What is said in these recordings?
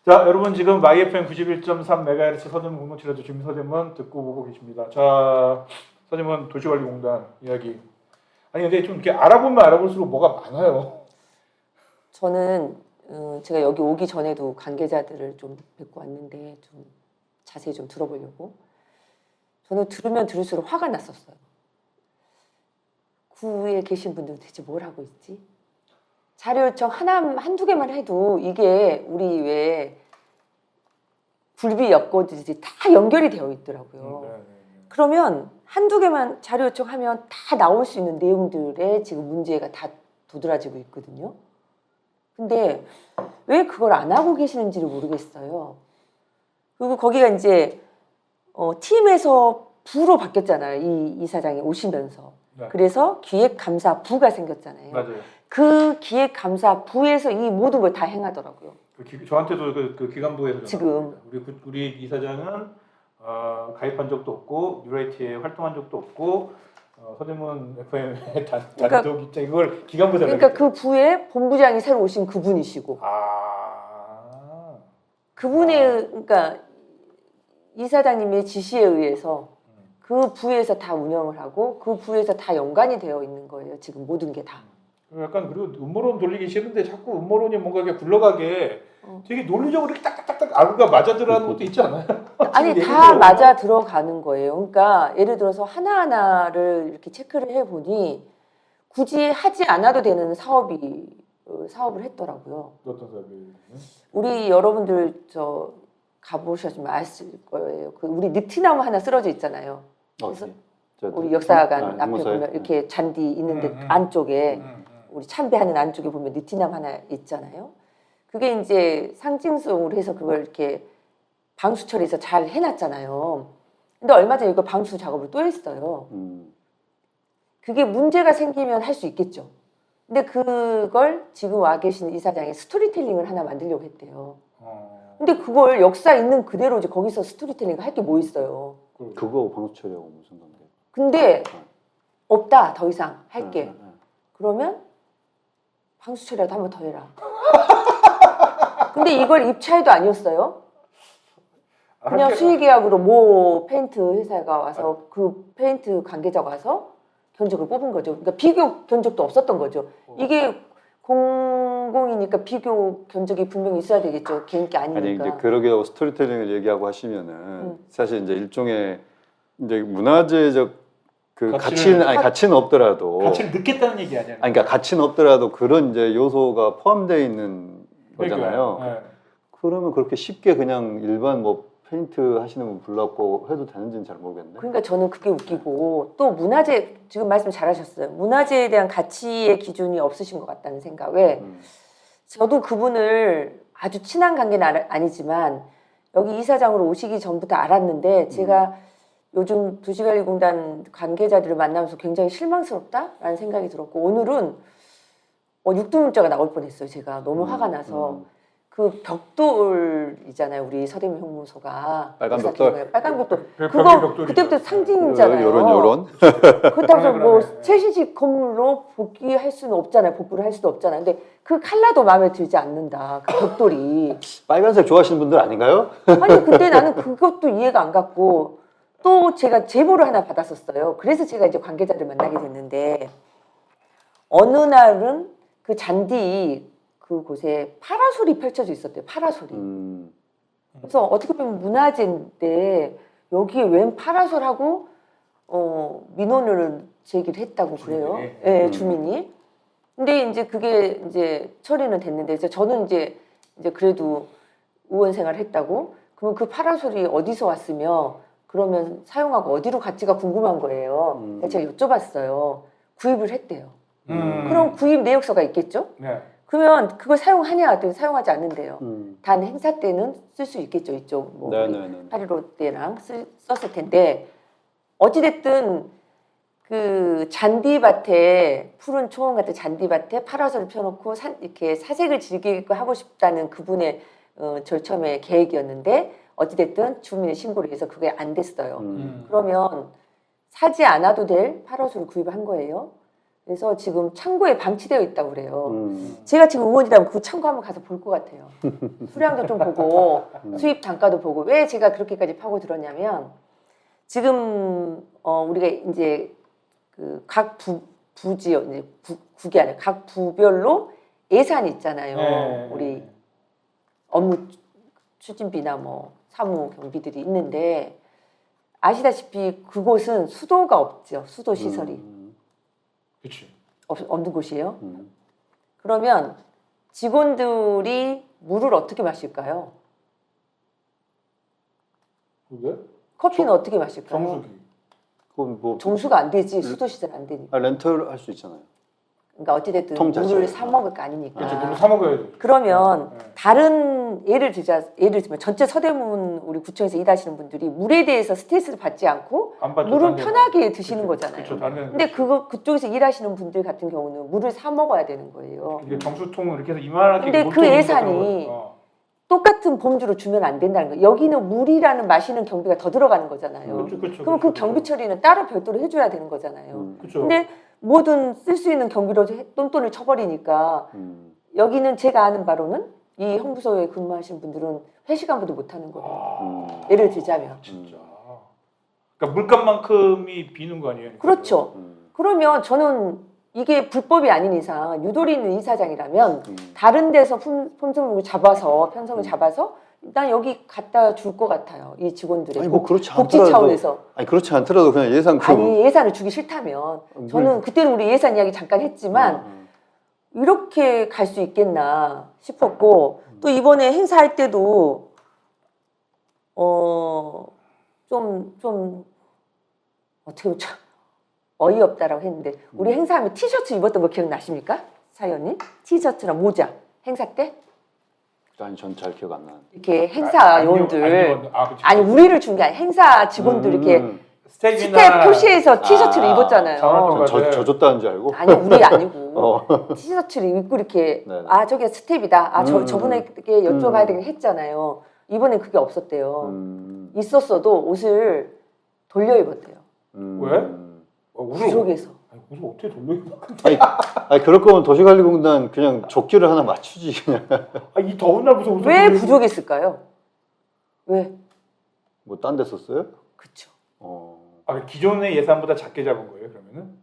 자, 여러분 지금 YFM 91.3MHz 서대문 공동치료도 주민 서대문 듣고 보고 계십니다. 자, 서대문 도시관리공단 이야기. 아니 근데 좀 이렇게 알아보면 알아볼수록 뭐가 많아요. 저는 제가 여기 오기 전에도 관계자들을 좀 뵙고 왔는데 좀 자세히 좀 들어보려고. 저는 들으면 들을수록 화가 났었어요. 구에 계신 분들은 대체 뭘 하고 있지? 자료 요청 한두 개만 해도 이게 우리 왜 굴비 엮어지듯이 다 연결이 되어 있더라고요. 그러면 한두 개만 자료 요청하면 다 나올 수 있는 내용들에 지금 문제가 다 도드라지고 있거든요. 근데 왜 그걸 안 하고 계시는지를 모르겠어요. 그리고 거기가 이제 팀에서 부로 바뀌었잖아요. 이 이사장이 오시면서. 네. 그래서 기획감사부가 생겼잖아요. 맞아요. 그 기획감사부에서 이 모든 걸 다 행하더라고요. 저한테도 그 기간부에서 지금 우리 이사장은 가입한 적도 없고 뉴라이트에 활동한 적도 없고 서대문 FM의 단독 입장 이걸 기간부에서 그러니까 그 부에 본부장이 새로 오신 그분이시고 그분의 그러니까 이사장님의 지시에 의해서 그 부에서 다 운영을 하고 그 부에서 다 연관이 되어 있는 거예요. 지금 모든 게 다. 약간 그리고 음모론 돌리기 싫은데 자꾸 음모론이 뭔가 이렇게 굴러가게 되게 논리적으로 이렇게 딱딱딱딱 아구가 맞아 들어가는 것도 있지 않아요? 아니 다 맞아 들어가는 거예요. 그러니까 예를 들어서 하나하나를 이렇게 체크를 해보니 굳이 하지 않아도 되는 사업을 했더라고요. 어떤 사업이? 우리 여러분들 저 가보셨으면 아실 거예요. 그 우리 느티나무 하나 쓰러져 있잖아요. 그래서 우리 역사관 앞에 보면 이렇게 잔디 있는데 안쪽에 우리 참배하는 안쪽에 보면 느티나무 하나 있잖아요. 그게 이제 상징성으로 해서 그걸 이렇게 방수 처리해서 잘 해놨잖아요. 근데 얼마 전에 이거 방수 작업을 또 했어요. 그게 문제가 생기면 할 수 있겠죠. 근데 그걸 지금 와 계신 이사장이 스토리텔링을 하나 만들려고 했대요. 근데 그걸 역사 있는 그대로 이제 거기서 스토리텔링 할 게 뭐 있어요. 그거 방수 처리하고 무슨 관계? 근데 없다 더 이상 할 게. 그러면 방수 처리라도 한 번 더 해라. 근데 이걸 입찰도 아니었어요. 그냥 수의계약으로 모 페인트 회사가 와서 그 페인트 관계자가 와서 견적을 뽑은 거죠. 그러니까 비교 견적도 없었던 거죠. 이게 공공이니까 비교 견적이 분명히 있어야 되겠죠. 개인 게 아니니까. 아니 이제 그러게 스토리텔링을 얘기하고 하시면은 사실 이제 일종의 이제 문화재적 그 가치는 없더라도 가치를 넣겠다는 얘기 아니야? 아니 그러니까 가치는 없더라도 그런 이제 요소가 포함되어 있는 거잖아요. 네. 그러면 그렇게 쉽게 그냥 일반 뭐 페인트 하시는 분 불렀고 해도 되는지는 잘 모르겠네. 그러니까 저는 그게 웃기고 또 문화재 지금 말씀 잘하셨어요. 문화재에 대한 가치의 기준이 없으신 것 같다는 생각. 왜? 저도 그분을 아주 친한 관계는 아니지만 여기 이사장으로 오시기 전부터 알았는데 제가 요즘 도시관리공단 관계자들을 만나면서 굉장히 실망스럽다라는 생각이 들었고 오늘은 육두문자가 나올 뻔했어요. 제가 너무 화가 나서 그 벽돌이잖아요. 우리 서대문 형무소가 빨간 벽돌. 빨간 벽돌. 그거 그때부터 상징이잖아요. 요런. 그렇다고 해서 뭐 최신식 건물로 복귀할 수는 없잖아요. 복구를 할 수도 없잖아요. 근데 그 컬러도 마음에 들지 않는다. 그 벽돌이. 빨간색 좋아하시는 분들 아닌가요? 아니 그때 나는 그것도 이해가 안 갔고 또 제가 제보를 하나 받았었어요. 그래서 제가 이제 관계자를 만나게 됐는데 어느 날은 그 잔디 그곳에 파라솔이 펼쳐져 있었대요. 파라솔이. 그래서 어떻게 보면 문화재인데 여기에 웬 파라솔하고 민원을 제기를 했다고 그래요. 네, 주민이. 근데 이제 그게 이제 처리는 됐는데 저는 이제 그래도 의원 생활을 했다고. 그러면 그 파라솔이 어디서 왔으며 그러면 사용하고 어디로 갔지가 궁금한 거예요. 그래서 제가 여쭤봤어요. 구입을 했대요. 그럼 구입 내역서가 있겠죠? 네. 그러면 그걸 사용하냐 했더니 사용하지 않는데요. 단 행사 때는 쓸 수 있겠죠. 이쪽 뭐 8.15 때랑 썼을 텐데 어찌됐든 그 잔디밭에 푸른 초원 같은 잔디밭에 파라솔을 펴놓고 이렇게 사색을 즐기고 하고 싶다는 그분의 절처음의 계획이었는데 어찌됐든 주민의 신고를 해서 그게 안 됐어요. 그러면 사지 않아도 될 파라솔을 구입한 거예요. 그래서 지금 창고에 방치되어 있다고 그래요. 음. 제가 지금 의원이라면 그 창고 한번 가서 볼 것 같아요. 수량도 좀 보고 수입 단가도 보고 왜 제가 그렇게까지 파고 들었냐면 지금 우리가 이제 그 각 부지역 이제 국이 아니라 각 부별로 예산이 있잖아요. 네. 우리 업무 추진비나 뭐 사무 경비들이 있는데 아시다시피 그곳은 수도가 없죠. 수도 시설이 그렇지. 없는 곳이에요. 음. 그러면 직원들이 물을 어떻게 마실까요? 그게? 커피는 어떻게 마실까요? 정수기. 그건 뭐 정수가 안 되지. 수도 시설 안 되니까. 렌털 할 수 있잖아요. 그러니까 어찌됐든 통 물을 자체를. 사 먹을 거 아니니까. 그렇지. 물을 사 먹어야지. 그러면 네. 다른 예를 들면 전체 서대문 우리 구청에서 일하시는 분들이 물에 대해서 스트레스를 받지 않고 안 받죠. 물을 딴 데는. 편하게 드시는 그렇죠. 거잖아요. 그렇죠. 딴 데는 근데 그렇죠. 그쪽에서 일하시는 분들 같은 경우는 물을 사 먹어야 되는 거예요. 이게 정수통을 이렇게 해서 이만하게 근데 그 물통을 예산이 들어가요. 똑같은 범주로 주면 안 된다는 거예요. 여기는 물이라는 마시는 경비가 더 들어가는 거잖아요. 그렇죠. 그렇죠. 그럼 그 경비 처리는 따로 별도로 해줘야 되는 거잖아요. 그렇죠. 근데 뭐든 쓸 수 있는 경비로 똔똔을 쳐버리니까 여기는 제가 아는 바로는 이 형부소에 근무하시는 분들은 회식 한 번도 못 하는 거예요. 예를 들자면. 진짜. 그러니까 물값만큼이 비는 거 아니에요? 그렇죠. 그러면 저는 이게 불법이 아닌 이상 유도리 있는 이사장이라면 다른 데서 편성을 잡아서 난 여기 갖다 줄 것 같아요. 이 직원들의 아니 뭐 그렇지 복지 않더라도 차원에서. 아니 그렇지 않더라도 그냥 예산 아니 예산을 주기 싫다면 저는 그때는 우리 예산 이야기 잠깐 했지만 이렇게 갈 수 있겠나 싶었고 또 이번에 행사할 때도 좀 어떻게 보면 참 어이없다라고 했는데 우리 행사하면 티셔츠 입었던 거 기억나십니까? 사연님? 티셔츠랑 모자 행사 때 아니 전 잘 기억 안 나는데. 이렇게 행사 요원들 그치. 아니 우리를 준 게 아니라 행사 직원들 이렇게 스텝 스텝이나 표시에서 티셔츠를 입었잖아요. 저 줬다는 줄 알고. 아니 우리 아니고 티셔츠를 입고 이렇게 네. 아 저게 스텝이다. 아 저분에게 여쭤봐야 되긴 했잖아요. 이번엔 그게 없었대요. 있었어도 옷을 돌려 입었대요. 왜? 옷을 부족해서. 옷을 어떻게 돌려 입어? 아니 그럴 거면 도시관리공단 그냥 조끼를 하나 맞추지 그냥. 이 더운 날 무슨 옷을 왜 돌려 입어? 부족했을까요? 왜? 뭐 딴 데 썼어요? 그쵸. 기존의 예산보다 작게 잡은 거예요, 그러면은?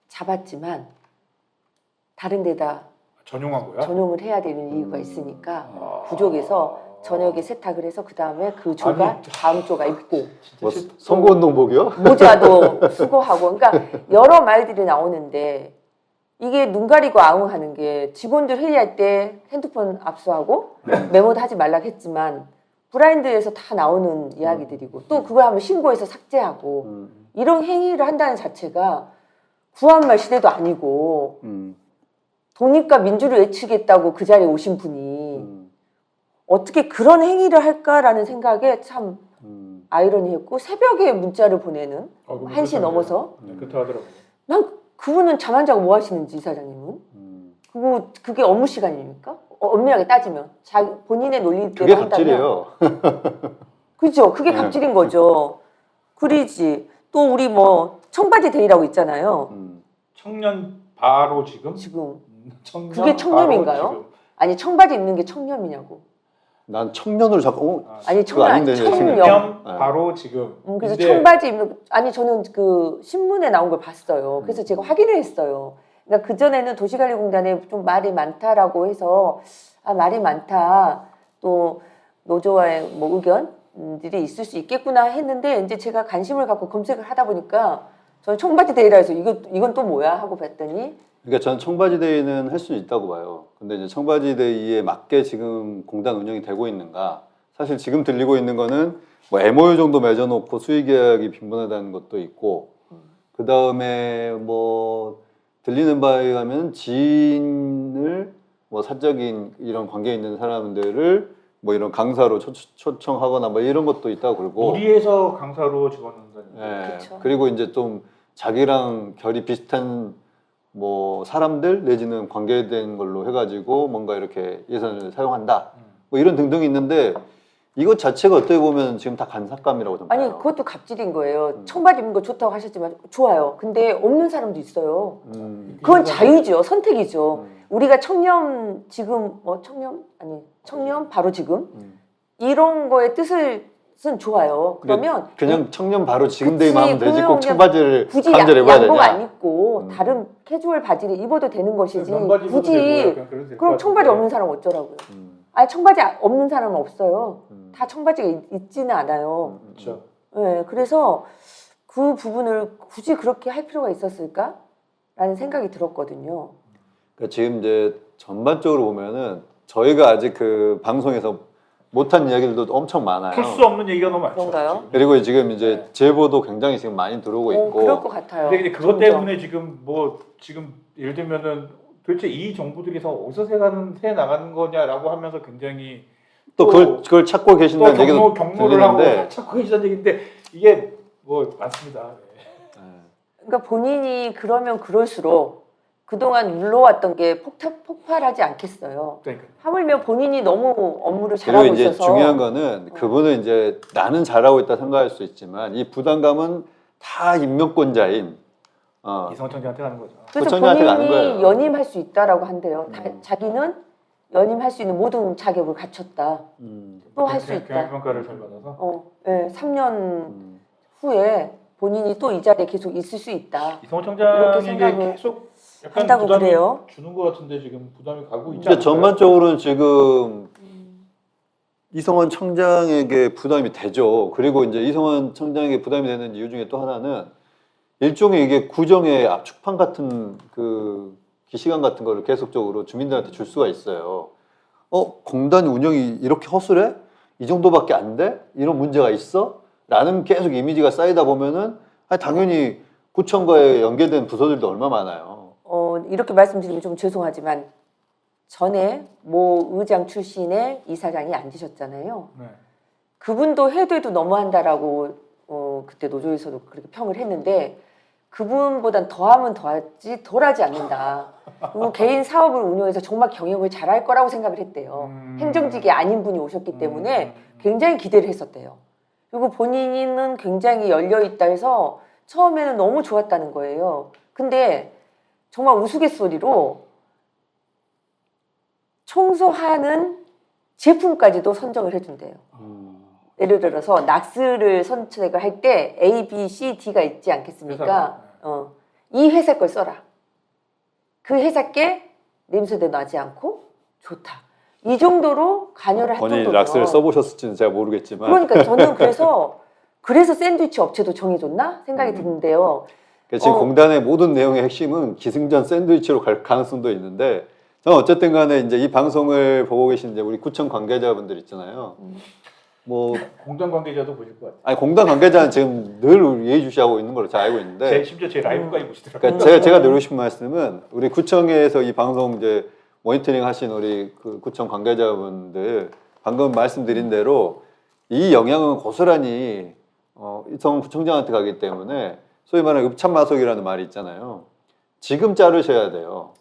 잡았지만 다른 데다 전용한 거야? 전용을 해야 되는 이유가 있으니까 부족해서 저녁에 세탁을 해서 그 다음에 그 조가 아니, 다음 조가 입고 뭐 선거운동복이요? 모자도 수거하고 그러니까 여러 말들이 나오는데 이게 눈 가리고 아웅하는 게 직원들 회의할 때 핸드폰 압수하고 메모도 하지 말라고 했지만 브라인드에서 다 나오는 이야기들이고 또 그걸 하면 신고해서 삭제하고 이런 행위를 한다는 자체가 구한말 시대도 아니고 독립과 민주를 외치겠다고 그 자리에 오신 분이 어떻게 그런 행위를 할까라는 생각에 참 아이러니했고 새벽에 문자를 보내는 1시 넘어서 그렇다 하더라고요. 난 그분은 잠 안 자고 뭐 하시는지 이사장님은 그게 업무 시간입니까? 엄밀하게 따지면 본인의 논리대로 그게 한다면 갑질이에요. 그죠? 그게 갑질인 거죠. 그리지 또 우리 뭐 청바지 데이라고 있잖아요. 청년 바로 지금? 청년 그게 청렴인가요? 바로 지금. 아니 청바지 입는 게 청렴이냐고. 난 청년으로 자꾸 아니 청년 아니 아닌데, 청렴. 청년 바로 지금. 그래서 근데 청바지 입는 아니 저는 그 신문에 나온 걸 봤어요. 그래서 제가 확인을 했어요. 그러니까 그 전에는 도시관리공단에 좀 말이 많다라고 해서 말이 많다 또 노조와의 뭐 의견들이 있을 수 있겠구나 했는데 이제 제가 관심을 갖고 검색을 하다 보니까 저는 청바지 데이라 해서 이건 또 뭐야 하고 봤더니 그러니까 저는 청바지 데이는 할 수는 있다고 봐요. 근데 이제 청바지 데이에 맞게 지금 공단 운영이 되고 있는가? 사실 지금 들리고 있는 거는 뭐 MOU 정도 맺어놓고 수의계약이 빈번하다는 것도 있고, 그 다음에 뭐 들리는 바에 의하면 지인을 뭐 사적인 이런 관계에 있는 사람들을 뭐 이런 강사로 초청하거나 뭐 이런 것도 있다고 그러고. 우리에서 강사로 집어넣는다는. 네. 그쵸. 그리고 이제 좀 자기랑 결이 비슷한 뭐 사람들 내지는 관계된 걸로 해가지고 뭔가 이렇게 예산을 사용한다 뭐 이런 등등이 있는데 이것 자체가 어떻게 보면 지금 다 간삭감이라고 좀 아니 봐요. 그것도 갑질인 거예요. 청바지 입는 거 좋다고 하셨지만 좋아요. 근데 없는 사람도 있어요. 그건 자유죠. 선택이죠. 우리가 청렴 지금 청렴 바로 지금 이런 거의 뜻은 좋아요. 그러면 그냥 청년 바로 지금 그치, 대입하면 되지 그러면 꼭 청바지를 굳이 강제로 입어야 양복 되냐? 안 입고 다른 캐주얼 바지를 입어도 되는 것이지 면바지 입어도 되고 굳이 약간 그래도 될것 그럼 청바지 같은데. 없는 사람 어쩌라고요? 아니 청바지 없는 사람은 없어요. 음. 다 청바지가 있지는 않아요. 그렇죠. 네, 그래서 그 부분을 굳이 그렇게 할 필요가 있었을까라는 생각이 들었거든요. 그러니까 지금 이제 전반적으로 보면은 저희가 아직 그 방송에서 못한 이야기들도 엄청 많아요. 풀 수 없는 얘기가 너무 많죠. 그런가요? 그리고 지금 이제 제보도 굉장히 지금 많이 들어오고 있고. 그럴 것 같아요. 근데 그것 점점. 때문에 지금 예를 들면은 도대체 이 정부들이 어디서 새 나가는 거냐라고 하면서 굉장히 또 그걸 찾고 또 계신다는 얘기도 경로를 하고 들리는데 찾고 계시다는 얘기인데 이게 뭐 많습니다. 네. 그러니까 본인이 그러면 그럴수록 그동안 눌러왔던 게 폭발하지 않겠어요. 그러니까 하물며 본인이 너무 업무를 그리고 잘하고 이제 있어서 중요한 거는 그분은 이제 나는 잘하고 있다 생각할 수 있지만 이 부담감은 다 임명권자인 이성원 청장한테 가는 거죠. 그래서 구청장한테 가는 본인이 거예요. 연임할 수 있다라고 한대요. 자기는 연임할 수 있는 모든 자격을 갖췄다. 또 할 수 있다. 경영평가를 잘 받아서 네, 3년 후에 본인이 또 이 자리에 계속 있을 수 있다. 이성원 이렇게 청장에게 생각을 계속 약간 한다고 부담이 그래요. 주는 것 같은데 지금 부담이 가고 있지 근데 않을까요? 전반적으로는 지금 이성원 청장에게 부담이 되죠. 그리고 이제 이성원 청장에게 부담이 되는 이유 중에 또 하나는 일종의 이게 구정의 압축판 같은 그 기시감 같은 거를 계속적으로 주민들한테 줄 수가 있어요. 공단 운영이 이렇게 허술해? 이 정도밖에 안 돼? 이런 문제가 있어? 라는 계속 이미지가 쌓이다 보면은 당연히 구청과의 연계된 부서들도 얼마 많아요. 이렇게 말씀드리면 좀 죄송하지만 전에 모 의장 출신의 이사장이 앉으셨잖아요. 네. 그분도 해도 너무한다라고 그때 노조에서도 그렇게 평을 했는데 그분보단 더하면 더하지 덜하지 않는다. 그리고 개인 사업을 운영해서 정말 경영을 잘할 거라고 생각을 했대요. 행정직이 아닌 분이 오셨기 때문에 굉장히 기대를 했었대요. 그리고 본인은 굉장히 열려있다 해서 처음에는 너무 좋았다는 거예요. 근데 정말 우스갯소리로 청소하는 제품까지도 선정을 해준대요. 예를 들어서 낙스를 선택을 할 때 A, B, C, D가 있지 않겠습니까? 이 회사 걸 써라. 그 회사께 냄새도 나지 않고 좋다. 이 정도로 관여를 할 본인이 정도면 락스를 써보셨을지는 제가 모르겠지만 그러니까 저는 그래서 샌드위치 업체도 정해줬나 생각이 드는데요. 그러니까 지금 공단의 모든 내용의 핵심은 기승전 샌드위치로 갈 가능성도 있는데 저는 어쨌든 간에 이제 이 방송을 보고 계신 이제 우리 구청 관계자분들 있잖아요. 뭐 공단 관계자도 보실 것 같아요. 아니 공단 관계자는 지금 늘 예의주시하고 있는 걸로 잘 알고 있는데 심지어 제 라이브까지 보시더라고요. 그러니까 제가 드리고 싶은 말씀은 우리 구청에서 이 방송 이제 모니터링 하신 우리 그 구청 관계자분들 방금 말씀드린 대로 이 영향은 고스란히 이성원 구청장한테 가기 때문에 소위 말하는 읍참마속이라는 말이 있잖아요. 지금 자르셔야 돼요.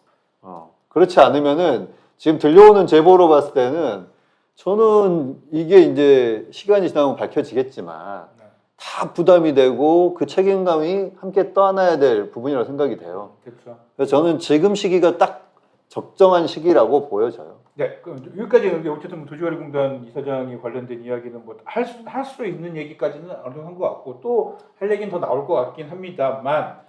그렇지 않으면은 지금 들려오는 제보로 봤을 때는 저는 이게 이제 시간이 지나면 밝혀지겠지만 다 부담이 되고 그 책임감이 함께 떠안아야 될 부분이라고 생각이 돼요. 그렇죠. 그래서 저는 지금 시기가 딱 적정한 시기라고 보여져요. 네, 여기까지 어쨌든 도시관리공단 이사장이 관련된 이야기는 뭐 할 수 있는 얘기까지는 어느 정도 한 것 같고 또 할 얘기는 더 나올 것 같긴 합니다만,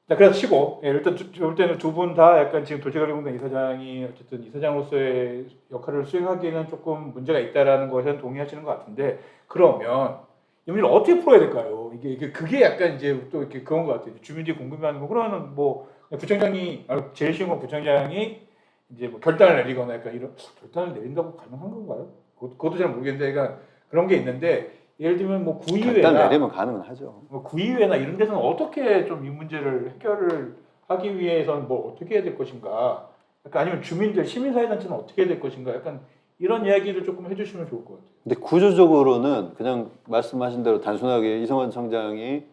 자, 그래서 치고 일단 볼 때는 두 분 다 약간 지금 도시관리공단 이사장이 어쨌든 이사장으로서의 역할을 수행하기에는 조금 문제가 있다라는 것에는 동의하시는 것 같은데 그러면 이 문제를 어떻게 풀어야 될까요? 그게 약간 이제 또 이렇게 그런 것 같아요. 주민들이 궁금해하는 거 그러면 뭐 구청장이 제일 쉬운 건 구청장이 이제 뭐 결단을 내리거나 약간 이런 결단을 내린다고 가능한 건가요? 그것도 잘 모르겠는데 그러니까 그런 게 있는데 예를 들면 뭐 일단 구의회나 내리면 가능은 하죠. 뭐 구의회나 이런 데서는 어떻게 좀 이 문제를 해결을 하기 위해서는 뭐 어떻게 해야 될 것인가? 약간 아니면 주민들 시민사회단체는 어떻게 해야 될 것인가? 약간 이런 이야기를 조금 해주시면 좋을 것 같아요. 근데 구조적으로는 그냥 말씀하신 대로 단순하게 이성원 청장이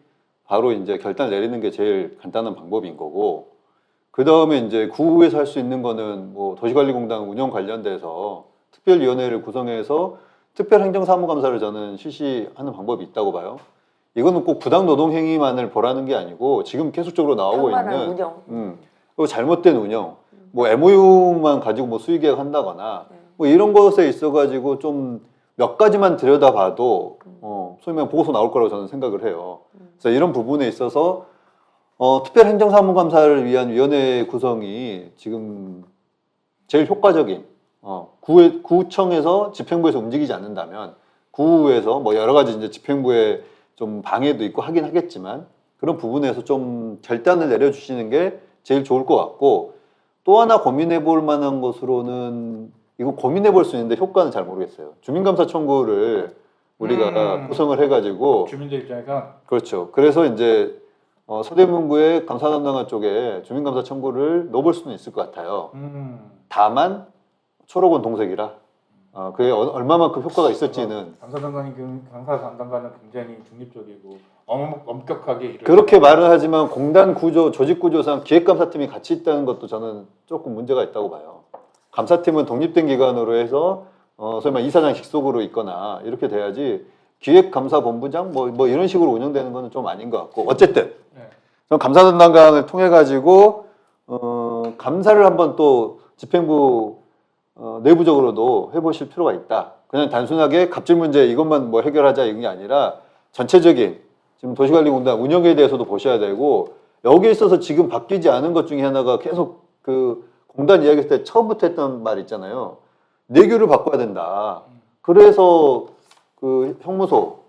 바로 이제 결단 내리는 게 제일 간단한 방법인 거고, 그 다음에 이제 구에서 할 수 있는 거는 뭐 도시관리공단 운영 관련돼서 특별위원회를 구성해서 특별행정사무감사를 저는 실시하는 방법이 있다고 봐요. 이거는 꼭 부당노동행위만을 보라는 게 아니고 지금 계속적으로 나오고 산만한 있는 운영. 그리고 잘못된 운영, 뭐 MOU만 가지고 뭐 수의계약 한다거나 네. 뭐 이런 것에 있어가지고 좀 몇 가지만 들여다봐도 소위 말하면 보고서 나올 거라고 저는 생각을 해요. 그래서 이런 부분에 있어서 특별행정사무감사를 위한 위원회 구성이 지금 제일 효과적인 구청에서 집행부에서 움직이지 않는다면 구에서 뭐 여러 가지 이제 집행부의 좀 방해도 있고 하긴 하겠지만 그런 부분에서 좀 결단을 내려주시는 게 제일 좋을 것 같고 또 하나 고민해 볼 만한 것으로는 이거 고민해 볼 수 있는데 효과는 잘 모르겠어요. 주민감사 청구를 우리가 구성을 해가지고 주민들 입장에서 그렇죠. 그래서 이제 서대문구의 감사 담당관 쪽에 주민감사 청구를 넣어볼 수는 있을 것 같아요. 다만 초록은 동색이라 그게 얼마만큼 효과가 있을지는 감사 담당관은 굉장히 중립적이고 엄격하게 일을 그렇게 말을 하지만 공단 구조, 조직 구조상 기획감사팀이 같이 있다는 것도 저는 조금 문제가 있다고 봐요. 감사팀은 독립된 기관으로 해서 소위 말 이사장 직속으로 있거나 이렇게 돼야지 기획감사본부장 뭐 이런 식으로 운영되는 거는 좀 아닌 것 같고 어쨌든 전 감사 담당관을 통해 가지고 감사를 한번 또 집행부 내부적으로도 해보실 필요가 있다. 그냥 단순하게 갑질 문제 이것만 뭐 해결하자 이런 게 아니라 전체적인 지금 도시관리공단 운영에 대해서도 보셔야 되고 여기에 있어서 지금 바뀌지 않은 것 중에 하나가 계속 그 공단 이야기할 때 처음부터 했던 말 있잖아요. 내규를 바꿔야 된다. 그래서 그 형무소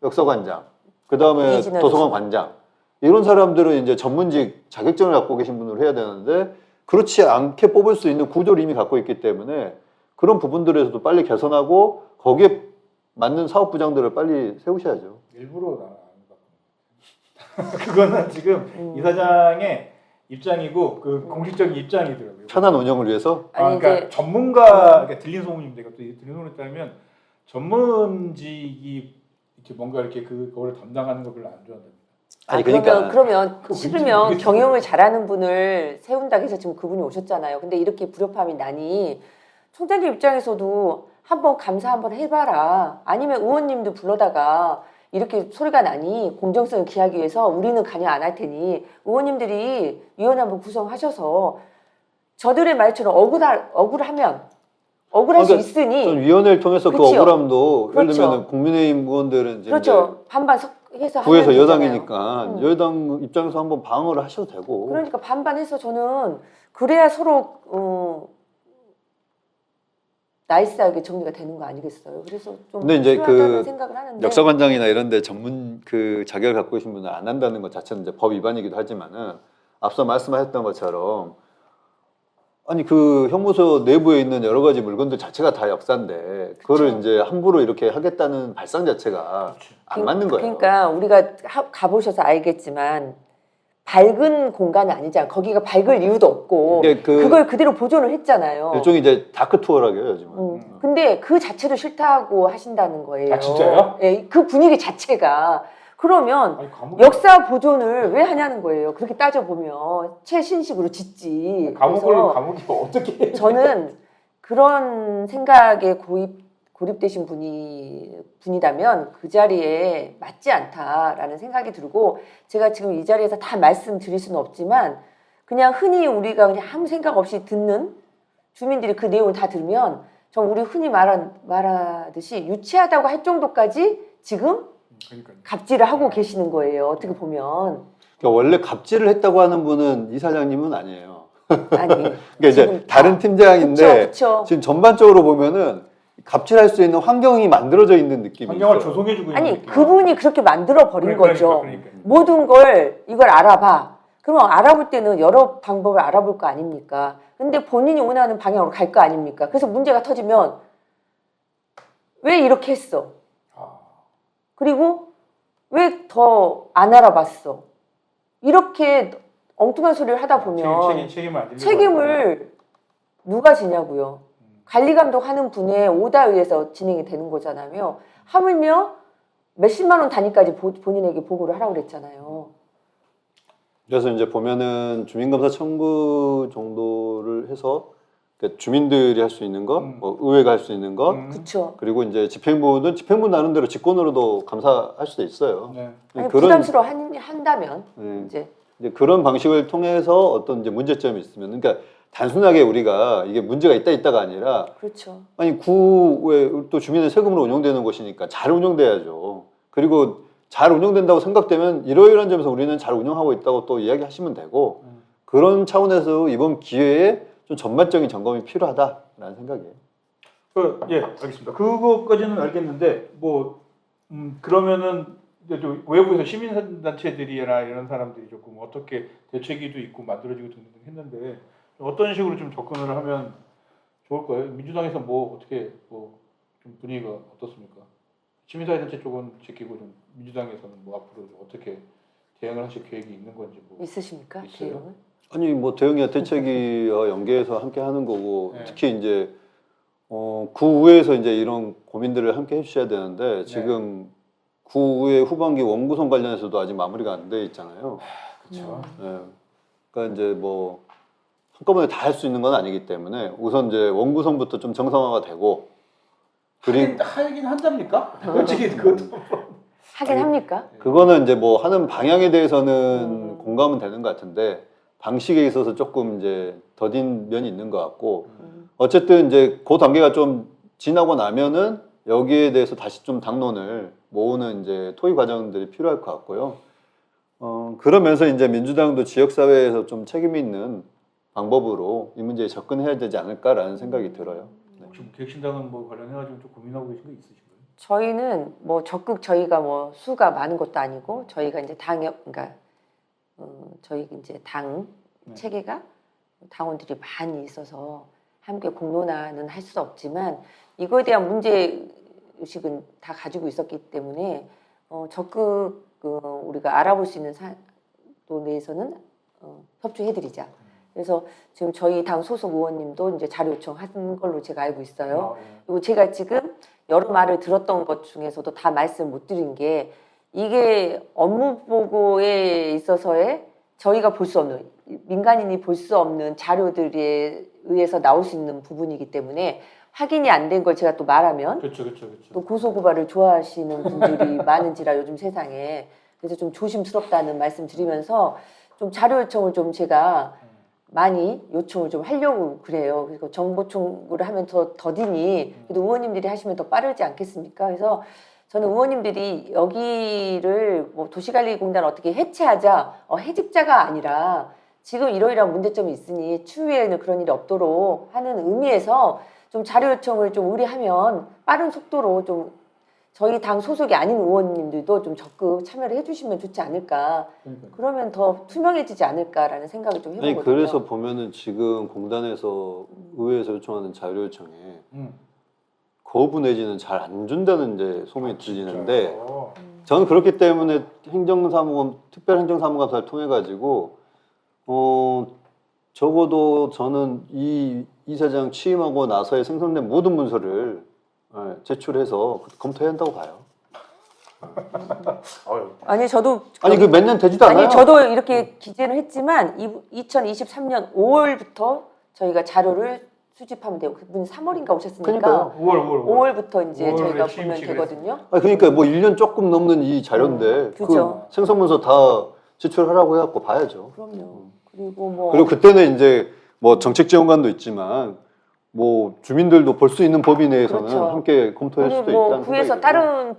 역서관장, 그 다음에 도서관 관장 이런 사람들은 이제 전문직 자격증을 갖고 계신 분으로 해야 되는데 그렇지 않게 뽑을 수 있는 구조를 이미 갖고 있기 때문에 그런 부분들에서도 빨리 개선하고 거기에 맞는 사업부장들을 빨리 세우셔야죠. 일부러 그거는 지금 이사장의 입장이고 그 공식적인 입장이더라고요. 편한 운영을 위해서? 아니, 그러니까 이제 전문가 그러니까 들린 소문입니다. 이것도 들린 소문에 따르면 전문직이 이렇게 뭔가 이렇게 그거를 담당하는 걸 별로 안 좋아한답니다. 아니 그러니까 그러면 그거 싫으면 뭔지 경영을 잘하는 분을 세운다고 해서 지금 그분이 오셨잖아요. 근데 이렇게 불협화음이 나니 총장님 입장에서도 한번 감사 한번 해봐라. 아니면 의원님도 불러다가 이렇게 소리가 나니 공정성을 기하기 위해서 우리는 관여 안 할 테니 의원님들이 위원회 한번 구성하셔서 저들의 말처럼 억울하면 억울할 수 있으니 전 위원회를 통해서 그 그렇죠. 억울함도 예를 그렇죠. 들면 국민의힘 의원들은 이제 그렇죠. 반반 해서 구에서 하면 여당이니까 되잖아요. 여당 입장에서 한번 방어를 하셔도 되고 그러니까 반반해서 저는 그래야 서로 나이스하게 정리가 되는 거 아니겠어요? 그래서 좀 근데 이제 필요하다는 생각을 하는데 역사관장이나 이런 데 전문 그 자격을 갖고 계신 분은 안 한다는 것 자체는 이제 법 위반이기도 하지만은 앞서 말씀하셨던 것처럼 아니 그 형무소 내부에 있는 여러 가지 물건들 자체가 다 역사인데 그거를 그쵸. 이제 함부로 이렇게 하겠다는 발상 자체가 안 맞는 거예요. 그러니까 우리가 가보셔서 알겠지만 밝은 공간은 아니잖아요. 거기가 밝을 이유도 없고 그걸 그대로 보존을 했잖아요. 일종의 이제 다크 투어라고요 요즘은. 근데 그 자체도 싫다고 하신다는 거예요. 아 진짜요? 예, 그 분위기 자체가 그러면 아니, 역사 보존을 왜 하냐는 거예요. 그렇게 따져보면 최신식으로 짓지. 그래서 감옥이 어떻게 해? 저는 그런 생각에 고립되신 분이라면 그 자리에 맞지 않다라는 생각이 들고 제가 지금 이 자리에서 다 말씀드릴 수는 없지만 그냥 흔히 우리가 그냥 아무 생각 없이 듣는 주민들이 그 내용을 다 들으면 전 우리 흔히 말하듯이 유치하다고 할 정도까지 지금 그러니까요. 갑질을 하고 계시는 거예요. 어떻게 보면. 그러니까 원래 갑질을 했다고 하는 분은 이사장님은 아니에요. 아니. 그러니까 이제 다른 팀장인데 그쵸. 지금 전반적으로 보면은 갑질할 수 있는 환경이 만들어져 있는 느낌이 환경을 있어요. 조성해주고 있는 아니 느낌. 그분이 그렇게 만들어 버린 거죠. 그러니까. 모든 걸 이걸 알아봐. 그러면 알아볼 때는 여러 방법을 알아볼 거 아닙니까? 근데 본인이 원하는 방향으로 갈 거 아닙니까? 그래서 문제가 터지면 왜 이렇게 했어? 그리고 왜 더 안 알아봤어? 이렇게 엉뚱한 소리를 하다 보면 책임을 누가 지냐고요. 관리 감독하는 분의 오다에 의해서 진행이 되는 거잖아요. 하물며 몇십만 원 단위까지 본인에게 보고를 하라고 그랬잖아요. 그래서 이제 보면은 주민감사 청구 정도를 해서 그러니까 주민들이 할 수 있는 것, 뭐 의회가 할 수 있는 것, 그렇죠. 그리고 이제 집행부는 집행부 나름대로 직권으로도 감사할 수도 있어요. 네. 아니, 그런 부담스러워 한다면 이제 이제 그런 방식을 통해서 어떤 이제 문제점이 있으면, 그러니까 단순하게 우리가 이게 문제가 있다가 아니라 그렇죠. 아니 구에 또 주민의 세금으로 운영되는 것이니까 잘 운영돼야죠. 그리고 잘 운영된다고 생각되면 이러이러한 점에서 우리는 잘 운영하고 있다고 또 이야기하시면 되고 그런 차원에서 이번 기회에 좀 전반적인 점검이 필요하다라는 생각이에요. 예, 알겠습니다. 그거까지는 알겠는데 뭐 그러면은 이제 좀 외부에서 시민단체들이나 이런 사람들이 조금 어떻게 대책위도 있고 만들어지고 등등 했는데 어떤 식으로 좀 접근을 하면 좋을까요? 민주당에서 뭐 어떻게 뭐 좀 분위기가 어떻습니까? 시민사회단체 쪽은 지키고 좀 민주당에서는 뭐 앞으로 좀 어떻게 대응을 하실 계획이 있는 건지 뭐 있으십니까? 있어요? 계획은? 아니 뭐 대응이야 대책위와 연계해서 함께 하는 거고 네. 특히 이제 구의회에서 이제 이런 고민들을 함께 해주셔야 되는데 지금 구의회 후반기 원구성 관련해서도 아직 마무리가 안 돼 있잖아요. 그렇죠. 예. 그러니까 이제 뭐 한꺼번에 다 할 수 있는 건 아니기 때문에 우선 이제 원구성부터 좀 정상화가 되고 하긴 한답니까? 솔직히 그것도 하긴 합니까? 그거는 이제 뭐 하는 방향에 대해서는 공감은 되는 것 같은데 방식에 있어서 조금 이제 더딘 면이 있는 것 같고 어쨌든 이제 그 단계가 좀 지나고 나면은 여기에 대해서 다시 좀 당론을 모으는 이제 토의 과정들이 필요할 것 같고요. 그러면서 이제 민주당도 지역사회에서 좀 책임 있는 방법으로 이 문제에 접근해야 되지 않을까라는 생각이 들어요. 혹시 뭐 객신당은 뭐 관련해가지고 좀 고민하고 계신 거 있으신가요? 저희는 뭐 적극 저희가 뭐 수가 많은 것도 아니고 저희가 이제 그러니까 저희 이제 당 체계가 당원들이 많이 있어서 함께 공론화는 할 수 없지만 이거에 대한 문제 의식은 다 가지고 있었기 때문에 적극 우리가 알아볼 수 있는 사도 내에서는 협조해드리자. 그래서 지금 저희 당 소속 의원님도 이제 자료 요청한 걸로 제가 알고 있어요. 그리고 제가 지금 여러 말을 들었던 것 중에서도 다 말씀 못 드린 게 이게 업무 보고에 있어서의 저희가 볼 수 없는 민간인이 볼 수 없는 자료들에 의해서 나올 수 있는 부분이기 때문에 확인이 안 된 걸 제가 또 말하면 그렇죠. 또 고소고발을 좋아하시는 분들이 많은지라 요즘 세상에 그래서 좀 조심스럽다는 말씀 드리면서 좀 자료 요청을 좀 제가 많이 요청을 좀 하려고 그래요. 그리고 정보 청구를 하면 더디니 그래도 의원님들이 하시면 더 빠르지 않겠습니까? 그래서 저는 의원님들이 여기를 뭐 도시관리공단 어떻게 해체하자 해직자가 아니라 지금 이러이러한 문제점이 있으니 추후에는 그런 일이 없도록 하는 의미에서 좀 자료 요청을 좀 의뢰하면 빠른 속도로 좀 저희 당 소속이 아닌 의원님들도 좀 적극 참여를 해주시면 좋지 않을까. 그러면 더 투명해지지 않을까라는 생각을 좀 해보거든요. 아니 그래서 보면은 지금 공단에서 의회에서 요청하는 자료 요청에 거부 내지는 잘 안 준다는 이제 소문이 들리는데 저는 그렇기 때문에 특별행정사무감사를 통해 가지고 적어도 저는 이 이사장 취임하고 나서에 생성된 모든 문서를 제출해서 검토해야 한다고 봐요. 아니 저도 아니 그 몇 년 되지도 않아요. 아니 저도 이렇게 기재를 했지만 2023년 5월부터 저희가 자료를 수집하면 돼요. 그분이 3월인가 오셨으니까 그러니까요. 5월부터 이제 5월에 저희가 취임 보면 지휘를 되거든요. 아니 그러니까 뭐 1년 조금 넘는 이 자료인데 그죠. 그 생성문서 다 제출하라고 해갖고 봐야죠. 그럼요. 그리고 뭐 그리고 그때는 이제 뭐 정책지원관도 있지만 뭐 주민들도 볼 수 있는 범위 내에서는 그렇죠. 함께 검토할 수도 뭐 있다는 구에서 생각이 다른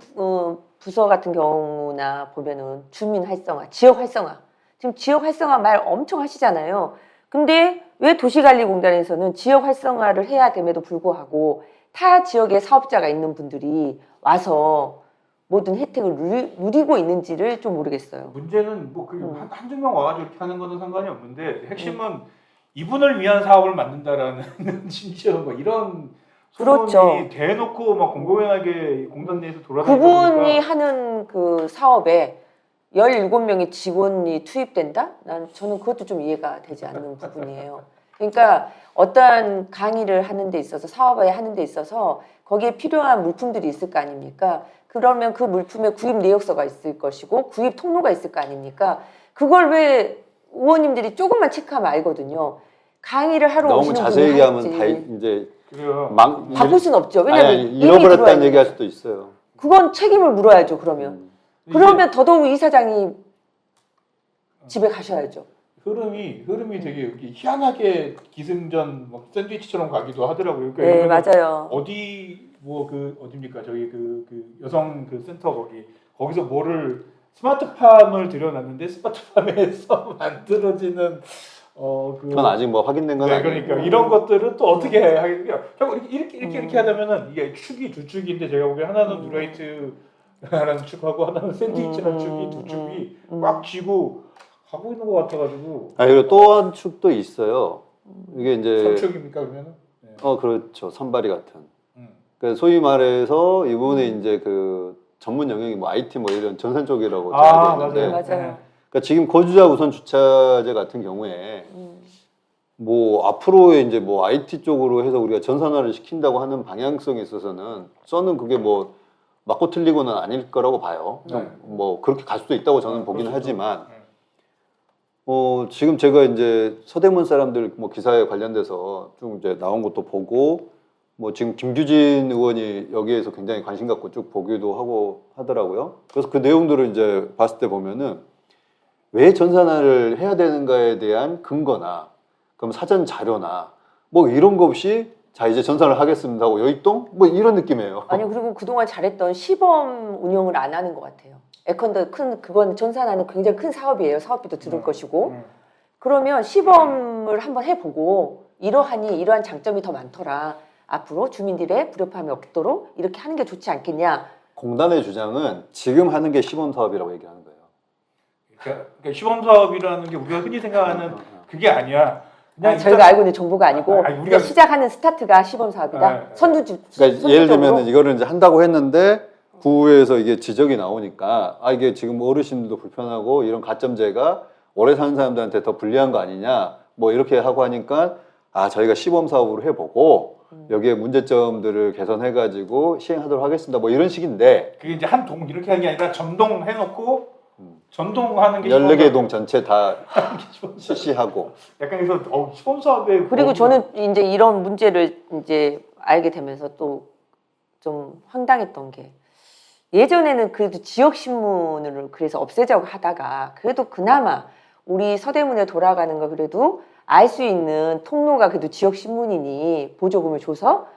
부서 같은 경우나 보면은 주민 활성화, 지역 활성화. 지금 지역 활성화 말 엄청 하시잖아요. 근데 왜 도시관리공단에서는 지역 활성화를 해야 됨에도 불구하고 타 지역에 사업자가 있는 분들이 와서 모든 혜택을 누리고 있는지를 좀 모르겠어요. 문제는 뭐 한두 명 와가지고 이렇게 하는 거는 상관이 없는데 핵심은 이분을 위한 사업을 만든다라는 심지어 뭐 이런 소문이 그렇죠. 대놓고 막 공공연하게 공단 내에서 돌아다니다 그분이 보니까 하는 그 사업에 17명의 직원이 투입된다? 저는 그것도 좀 이해가 되지 않는 부분이에요. 그러니까 어떠한 강의를 하는 데 있어서 사업을 하는 데 있어서 거기에 필요한 물품들이 있을 거 아닙니까? 그러면 그 물품에 구입 내역서가 있을 것이고 구입 통로가 있을 거 아닙니까? 그걸 왜 의원님들이 조금만 체크하면 알거든요. 강의를 하러 너무 오시는 자세히 분이 얘기하면 하겠지. 다 이제 그래요. 바꿀 수는 없죠. 왜냐면 아니, 이미 잃어버렸다는 들어와 얘기할 있는데. 수도 있어요. 그건 책임을 물어야죠. 그러면 그러면 더더욱 이사장이 집에 가셔야죠. 흐름이 되게 이렇게 희한하게 기승전 막 샌드위치처럼 가기도 하더라고요. 그러니까 네, 예를 들면 맞아요. 어디 뭐 그 어딥니까 저기 그 여성 그 센터 거기서 뭐를 스마트팜을 들여놨는데 스마트팜에서 만들어지는 그건 아직 뭐 확인된 건 네, 아니고. 그러니까 이런 것들은 또 어떻게 하겠냐. 결국 이렇게 하자면은 이게 축이 두 축인데 제가 보기에 하나는 누라이트라는 축하고 하나는 샌드위치라는 축이 두 축이 꽉 쥐고 가고 있는 것 같아가지고. 아, 그리고 또 한 축도 있어요. 이게 이제 선축입니까 그러면은? 네. 그렇죠. 선발이 같은. 음. 그 소위 말해서 이번에 이제 그 전문 영역이 뭐 IT 뭐 이런 전산 쪽이라고 아, 되어 있는데, 맞아요. 그러니까 지금 거주자 우선 주차제 같은 경우에 뭐 앞으로의 이제 뭐 IT 쪽으로 해서 우리가 전산화를 시킨다고 하는 방향성에 있어서는 저는 그게 뭐 맞고 틀리고는 아닐 거라고 봐요. 네. 뭐 그렇게 갈 수도 있다고 저는 보기는 그럴 수도 하지만. 네. 지금 제가 이제 서대문 사람들 뭐 기사에 관련돼서 좀 이제 나온 것도 보고, 뭐 지금 김규진 의원이 여기에서 굉장히 관심 갖고 쭉 보기도 하고 하더라고요. 그래서 그 내용들을 이제 봤을 때 보면은 왜 전산화를 해야 되는가에 대한 근거나, 그럼 사전 자료나 뭐 이런 거 없이 자 이제 전산을 하겠습니다 하고 여입동 뭐 이런 느낌이에요. 아니 그리고 그동안 잘했던 시범 운영을 안 하는 것 같아요. 예컨대 그건 전산하는 굉장히 큰 사업이에요. 사업비도 들을 것이고. 그러면 시범을 한번 해보고 이러한 장점이 더 많더라. 앞으로 주민들의 불협화음이 없도록 이렇게 하는 게 좋지 않겠냐. 공단의 주장은 지금 하는 게 시범 사업이라고 얘기하는 거예요. 그러니까 시범 사업이라는 게 우리가 흔히 생각하는 그게 아니야. 그냥 저희가 알고 있는 정보가 아니고 아니, 우리가 시작하는 스타트가 시범 사업이다. 네. 그러니까 예를 들면 이거를 이제 한다고 했는데 구에서 이게 지적이 나오니까 이게 지금 어르신들도 불편하고 이런 가점제가 오래 사는 사람들한테 더 불리한 거 아니냐 뭐 이렇게 하고 하니까 저희가 시범 사업으로 해보고 여기에 문제점들을 개선해가지고 시행하도록 하겠습니다 뭐 이런 식인데, 그게 이제 한 동 이렇게 하는 게 아니라 전동 해놓고 전동하는 게 14개 동 전체 다 실시하고. 약간 그래서 시범 사업에 그리고 저는 이제 이런 문제를 이제 알게 되면서 또 좀 황당했던 게, 예전에는 그래도 지역 신문을 그래서 없애자고 하다가 그래도 그나마 우리 서대문에 돌아가는 거 그래도 알 수 있는 통로가 그래도 지역 신문이니 보조금을 줘서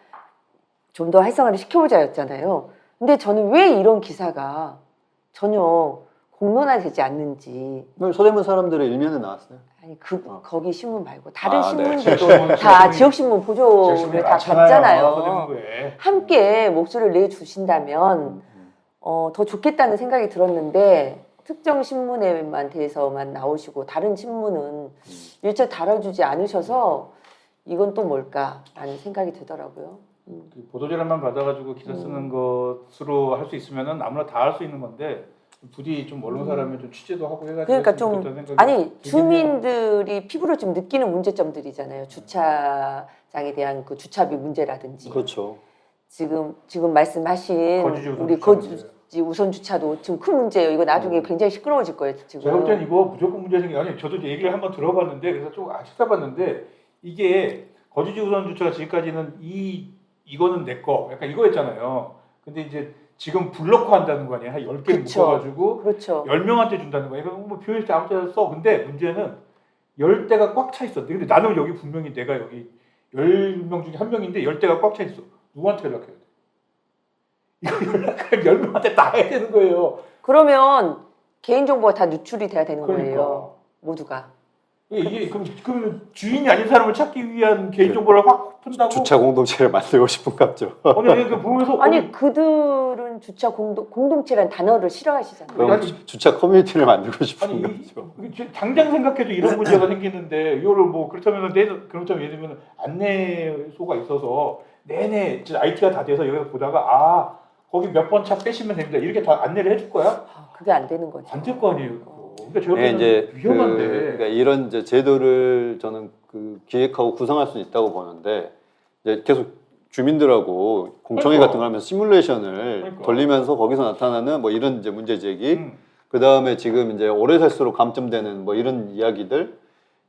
좀 더 활성화를 시켜보자였잖아요. 근데 저는 왜 이런 기사가 전혀 공론화되지 않는지. 서대문 사람들의 일면에 나왔어요. 아니 거기 신문 말고 다른 네. 신문들도 다 지역 신문 보조를 다 받잖아요. 서대문구에. 함께 목소리를 내주신다면 더 좋겠다는 생각이 들었는데, 특정 신문에만 대해서만 나오시고 다른 신문은 일체 다뤄주지 않으셔서 이건 또 뭘까라는 생각이 들더라고요. 그 보도자료만 받아가지고 기사 쓰는 것으로 할 수 있으면은 아무나 다 할 수 있는 건데 부디 좀 언론 사람이 좀 취재도 하고 해가지고 그러니까 했으면 좀 좋겠다는 생각이 아니 들긴 해요. 주민들이 피부로 좀 느끼는 문제점들이잖아요. 주차장에 대한 그 주차비 문제라든지. 그렇죠. 지금 말씀하신 거주지 우선 우리 주차 거주지 우선 주차도 지금 큰 문제예요. 이거 나중에 굉장히 시끄러워질 거예요. 지금. 제가 볼 때는 이거 무조건 문제 생겨. 아니 저도 이제 얘기를 한번 들어봤는데 그래서 좀 찾아봤는데 이게 거주지 우선 주차가 지금까지는 이거는 내 거 약간 이거였잖아요. 근데 이제 지금 불러고 한다는 거 아니야? 한 10개를 그쵸. 묶어가지고 그렇죠. 10명한테 준다는 거야. 이거 뭐 표현일 때 아무 때나 써. 근데 문제는 10대가 꽉 차 있어. 근데 나는 여기 분명히 내가 여기 10명 중에 한 명인데 10대가 꽉 차 있어. 누구한테 연락해야 돼? 이거 연락을 10명한테 다 해야 되는 거예요. 그러면 개인정보가 다 누출이 돼야 되는 그러니까. 거예요. 모두가. 이게 그럼 주인이 아닌 사람을 찾기 위한 개인정보를 확 푼다고? 주차 공동체를 만들고 싶은갑죠. 아니 그 보면서 아니 그들은 주차 공동체라는 단어를 싫어하시잖아요. 그럼 아니, 주차 커뮤니티를 만들고 싶은 아니 거죠. 당장 생각해도 이런 문제가 생기는데 이거를 뭐 그렇다면 예를 들면 안내소가 있어서 내내 IT가 다 돼서 여기서 보다가 거기 몇 번 차 빼시면 됩니다. 이렇게 다 안내를 해줄 거야? 그게 안 되는 거죠. 안 될 거 아니에요. 그러니까 제가 네, 보기에는 이제 위험한데. 그러니까 이런 이제 제도를 저는 기획하고 구성할 수 있다고 보는데, 이제 계속 주민들하고 공청회 그러니까. 같은 걸 하면서 시뮬레이션을 그러니까. 돌리면서 거기서 나타나는 뭐 이런 이제 문제 제기, 그 다음에 지금 이제 오래 살수록 감점되는 뭐 이런 이야기들,